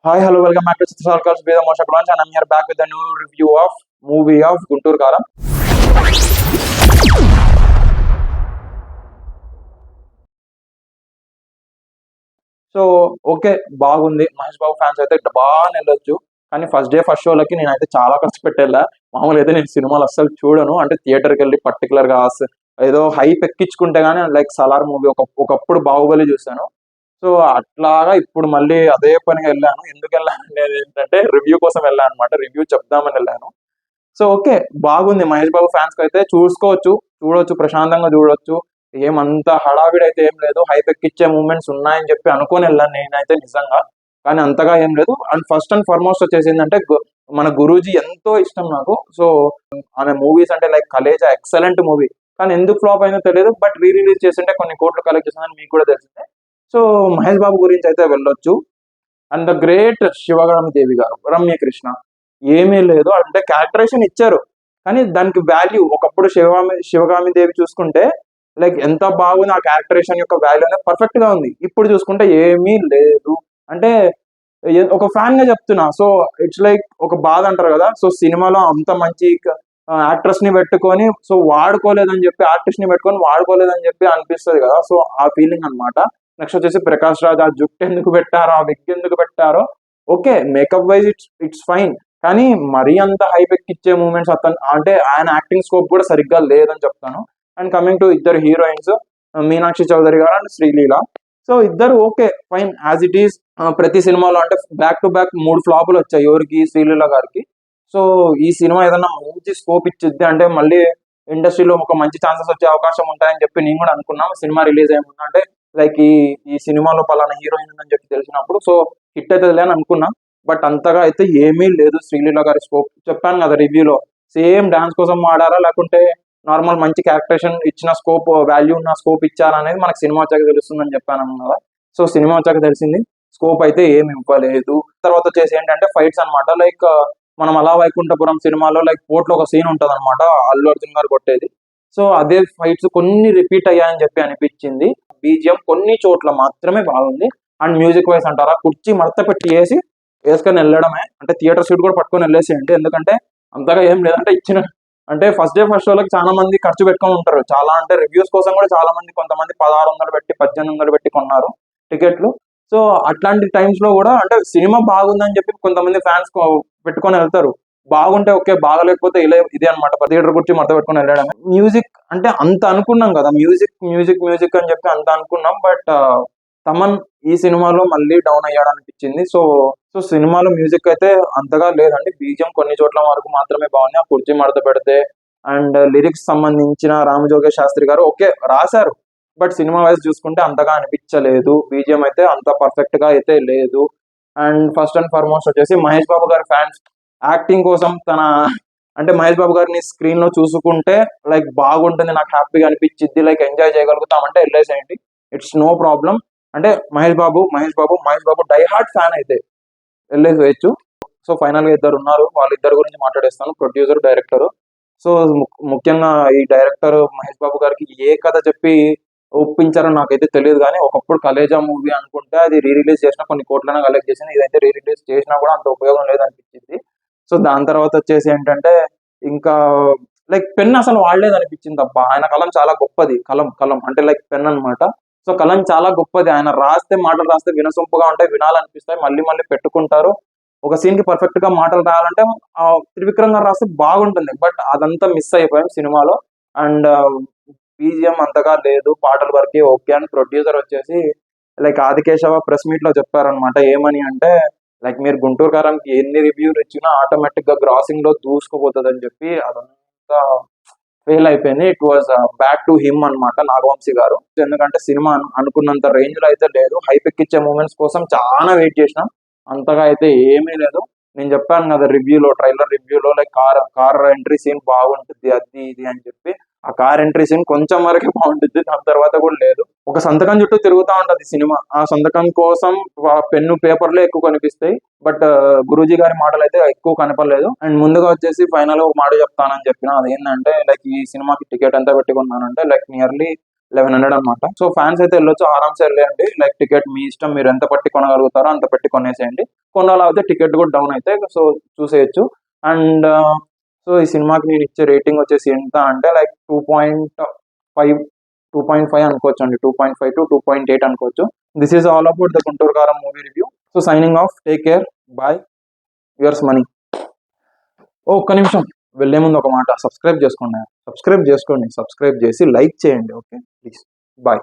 Hi, hello, welcome back to Circles with the Mosha Branch, and I'm here back with a new review of movie of Guntur Karam. So okay, బాగుంది. Mahesh Babu fans అయితే బాగా వెళ్ళొచ్చు. కానీ first day first షోలకి నేనైతే చాలా కష్టపెట్టి వెళ్ళా. మామూలుగా అయితే నేను సినిమాలు అస్సలు చూడను. అంటే థియేటర్కి వెళ్ళి పర్టికులర్గా ఏదో హైప్ ఎక్కించుకుంటే కానీ లైక్ సలార్ మూవీ ఒకప్పుడు బాహుబలి చూశాను. సో అట్లాగా ఇప్పుడు మళ్ళీ అదే పనిగా వెళ్ళాను. ఎందుకు వెళ్ళాను అనేది ఏంటంటే రివ్యూ కోసం వెళ్ళాను అనమాట. రివ్యూ చెప్దామని వెళ్ళాను. సో ఓకే, బాగుంది. మహేష్ బాబు ఫ్యాన్స్ కి అయితే చూడొచ్చు, ప్రశాంతంగా చూడొచ్చు. ఏమంత హడావిడి అయితే ఏం లేదు. హైప్ ఎక్కిచ్చే మూమెంట్స్ ఉన్నాయని చెప్పి అనుకొని వెళ్ళాను నేనైతే నిజంగా. కానీ అంతగా ఏం లేదు. అండ్ ఫస్ట్ అండ్ ఫార్మోస్ట్ వచ్చేసి ఏంటంటే మన గురూజీ ఎంతో ఇష్టం నాకు. సో ఆమె మూవీస్ అంటే లైక్ కలేజా ఎక్సలెంట్ మూవీ. కానీ ఎందుకు ఫ్లాప్ అయిందో తెలియదు. బట్ రిలీజ్ చేసింటే కొన్ని కోట్లు కలెక్ట్ చేసిందని మీకు కూడా తెలిసిందే. సో మహేష్ బాబు గురించి అయితే వెళ్ళొచ్చు. అండ్ ద గ్రేట్ శివగామి దేవి గారు, రమ్యకృష్ణ, ఏమీ లేదు. అంటే క్యారెక్టరేషన్ ఇచ్చారు కానీ దానికి వాల్యూ ఒకప్పుడు శివగామి దేవి చూసుకుంటే లైక్ ఎంత బాగుంది. ఆ క్యారెక్టరేషన్ యొక్క వాల్యూ అనేది పర్ఫెక్ట్ గా ఉంది. ఇప్పుడు చూసుకుంటే ఏమీ లేదు. అంటే ఒక ఫ్యాన్ గా చెప్తున్నా. సో ఇట్స్ లైక్ ఒక బాధ అంటారు కదా. సో సినిమాలో అంత మంచి యాక్ట్రెస్ ని పెట్టుకొని సో వాడుకోలేదని చెప్పి, ఆర్టిస్ట్ ని పెట్టుకొని వాడుకోలేదని చెప్పి అనిపిస్తుంది కదా. సో ఆ ఫీలింగ్ అనమాట. నెక్స్ట్ వచ్చేసి ప్రకాష్ రాజ్, ఆ జుట్టు ఎందుకు పెట్టారో, ఆ విగ్ ఎందుకు పెట్టారో, okay makeup wise it's fine. కానీ మరీ అంత హైప్ ఎక్కిచ్చే మూమెంట్స్ అతను అంటే ఆయన యాక్టింగ్ స్కోప్ కూడా సరిగ్గా లేదని చెప్తాను. అండ్ కమింగ్ టు ఇద్దరు హీరోయిన్స్, మీనాక్షి చౌదరి గారు అండ్ శ్రీలీల. సో ఇద్దరు okay fine as it is. ప్రతి సినిమాలో అంటే బ్యాక్ టు బ్యాక్ 3 ఫ్లాపులు వచ్చాయి ఎవరికి, శ్రీలీల గారికి. సో ఈ సినిమా ఏదన్నా మంచి స్కోప్ ఇచ్చిద్ది అంటే మళ్ళీ ఇండస్ట్రీలో ఒక మంచి ఛాన్సెస్ వచ్చే అవకాశం ఉంటాయని చెప్పి నేను కూడా అనుకున్నాం. సినిమా రిలీజ్ అయ్యింది అంటే లైక్ ఈ సినిమాలో పలానా హీరోయిన్ ఉందని చెప్పి తెలిసినప్పుడు సో హిట్ అవుతుంది అని అనుకున్నా. బట్ అంతగా అయితే ఏమీ లేదు శ్రీలీల గారి స్కోప్. చెప్పాను కదా రివ్యూలో, సేమ్ డాన్స్ కోసం ఆడారా లేకుంటే నార్మల్ మంచి క్యారెక్టరేషన్ ఇచ్చిన స్కోప్, వాల్యూ ఉన్న స్కోప్ ఇచ్చారా అనేది మనకు సినిమా వచ్చాక తెలుస్తుందని చెప్పాను కదా. సో సినిమా వచ్చాక తెలిసింది స్కోప్ అయితే ఏమి ఇవ్వలేదు. తర్వాత వచ్చేసి ఏంటంటే ఫైట్స్ అనమాట. లైక్ మనం అలా వైకుంఠపురం సినిమాలో లైక్ పోర్ట్లో ఒక సీన్ ఉంటుంది అనమాట, అల్లు అర్జున్ గారు కొట్టేది. సో అదే ఫైట్స్ కొన్ని రిపీట్ అయ్యాయని చెప్పి అనిపించింది. బీజిఎం కొన్ని చోట్ల మాత్రమే బాగుంది. అండ్ మ్యూజిక్ వైస్ అంటారా, కుర్చీ మడత పెట్టి వేసుకొని వెళ్ళడమే. అంటే థియేటర్ సీట్ కూడా పట్టుకొని వెళ్ళేసేయండి. ఎందుకంటే అంతగా ఏం లేదంటే అంటే ఫస్ట్ డే ఫస్ట్ షోలకు చాలా మంది ఖర్చు పెట్టుకొని ఉంటారు. చాలా అంటే రివ్యూస్ కోసం కూడా చాలా మంది, కొంతమంది 1600 పెట్టి 1800 పెట్టి కొన్నారు టికెట్లు. సో అట్లాంటి టైమ్స్ లో కూడా అంటే సినిమా బాగుందని చెప్పి కొంతమంది ఫ్యాన్స్ పెట్టుకొని వెళ్తారు. బాగుంటే ఓకే, బాగలేకపోతే ఇదే అనమాట, థియేటర్ గురించి మడత పెట్టుకొని వెళ్ళడమే. మ్యూజిక్ అంటే అంత అనుకున్నాం కదా, మ్యూజిక్ అని చెప్పి అంత అనుకున్నాం. బట్ తమన్ ఈ సినిమాలో మళ్ళీ డౌన్ అయ్యాడు అనిపించింది. సో సినిమాలో మ్యూజిక్ అయితే అంతగా లేదండి. బీజియం కొన్ని చోట్ల వరకు మాత్రమే బాగుంది. ఆ కుర్చీ మడత పెడితే అండ్ లిరిక్స్ సంబంధించిన రామజోగేష్ శాస్త్రి గారు ఓకే రాశారు. బట్ సినిమా వైజ్ చూసుకుంటే అంతగా అనిపించలేదు. బీజియం అయితే అంత పర్ఫెక్ట్ గా అయితే లేదు. అండ్ ఫస్ట్ అండ్ ఫార్మోస్ట్ వచ్చేసి మహేష్ బాబు గారి ఫ్యాన్స్ యాక్టింగ్ కోసం అంటే మహేష్ బాబు గారిని స్క్రీన్ లో చూసుకుంటే లైక్ బాగుంటుంది, నాకు హ్యాపీగా అనిపించింది, లైక్ ఎంజాయ్ చేయగలుగుతామంటే వెళ్ళేసేయండి, ఇట్స్ నో ప్రాబ్లం. అంటే Mahesh Babu die hard fan అయితే వెళ్ళేసేయచ్చు. సో ఫైనల్ గా ఇద్దరు ఉన్నారు, వాళ్ళిద్దరు గురించి మాట్లాడేస్తాను, ప్రొడ్యూసర్, డైరెక్టర్. సో ముఖ్యంగా ఈ డైరెక్టర్ మహేష్ బాబు గారికి ఏ కథ చెప్పి ఒప్పించారో నాకైతే తెలియదు. కానీ ఒకప్పుడు కలేజా మూవీ అనుకుంటే అది రిలీజ్ చేసిన కొన్ని కోట్లనే కలెక్ట్ చేసింది. ఇదైతే రిలీజ్ చేసినా కూడా అంత ఉపయోగం లేదనిపించింది. సో దాని తర్వాత వచ్చేసి ఏంటంటే ఇంకా లైక్ పెన్ అసలు వాడలేదు అనిపించింది తప్ప. ఆయన కలం చాలా గొప్పది. కలం అంటే లైక్ పెన్ అనమాట. సో కలం చాలా గొప్పది. ఆయన మాటలు రాస్తే వినసొంపుగా ఉంటాయి, వినాలనిపిస్తాయి, మళ్ళీ మళ్ళీ పెట్టుకుంటారు. ఒక సీన్ కి పర్ఫెక్ట్ గా మాటలు రాయాలంటే త్రివిక్రమ్ గారు రాస్తే బాగుంటుంది. బట్ అదంతా మిస్ అయిపోయాం సినిమాలో. అండ్ బీజిఎం అంతగా లేదు, పాటల వరకే ఓకే. అండ్ ప్రొడ్యూసర్ వచ్చేసి లైక్ ఆదికేశవ ప్రెస్ మీట్ లో చెప్పారనమాట. ఏమని అంటే లైక్ మీరు గుంటూరు కారంకి ఎన్ని రివ్యూలు ఇచ్చినా ఆటోమేటిక్ గా గ్రాసింగ్ లో దూసుకుపోతుంది అని చెప్పి అదంతా ఫెయిల్ అయిపోయింది. It was back to him అనమాట, నాగవంశీ గారు. ఎందుకంటే సినిమా అనుకున్నంత రేంజ్ లో అయితే లేదు. హైప్ ఎక్కిచ్చే మూమెంట్స్ కోసం చాలా వెయిట్ చేసినాం, అంతగా అయితే ఏమీ లేదు. నేను చెప్పాను కదా ట్రైలర్ రివ్యూలో లైక్ కార్ ఎంట్రీ సీన్ బాగుంటుంది, అది ఇది అని చెప్పి. ఆ కార్ ఎంట్రీ సీన్ కొంచెం వరకే బాగుంటుంది, దాని తర్వాత కూడా లేదు. ఒక సంతకం చుట్టూ తిరుగుతా ఉంటది సినిమా. ఆ సంతకం కోసం పెన్ను పేపర్లే ఎక్కువ కనిపిస్తాయి. బట్ గురూజీ గారి మాటలు అయితే ఎక్కువ కనపడలేదు. అండ్ ముందుగా వచ్చేసి ఫైనల్ ఒక మాట చెప్తానని చెప్పిన, అదేంటంటే లైక్ ఈ సినిమాకి టికెట్ ఎంత పెట్టుకున్నానంటే లైక్ నియర్లీ 1100 అనమాట. సో ఫ్యాన్స్ అయితే వెళ్ళొచ్చు, ఆరామ్సే వెళ్ళండి. లైక్ టికెట్ మీ ఇష్టం, మీరు ఎంత పట్టి కొనగలుగుతారో అంత పెట్టి కొనేసేయండి. కొనాలైతే టికెట్ కూడా డౌన్ అయితే సో చూసేయచ్చు. అండ్ సో ఈ సినిమాకి నేను ఇచ్చే రేటింగ్ వచ్చేసి ఎంత అంటే లైక్ 2.5 2.5 అనుకోవచ్చు అండి. 2.5 to 2.8 అనుకోవచ్చు. This is all about the Guntur Karam movie review. So signing off, take care, bye, yours Mani. ఒక్క నిమిషం వెళ్ళే ముందు ఒక మాట, సబ్స్క్రైబ్ చేసుకోండి, సబ్స్క్రైబ్ చేసి లైక్ చేయండి. Okay please, bye.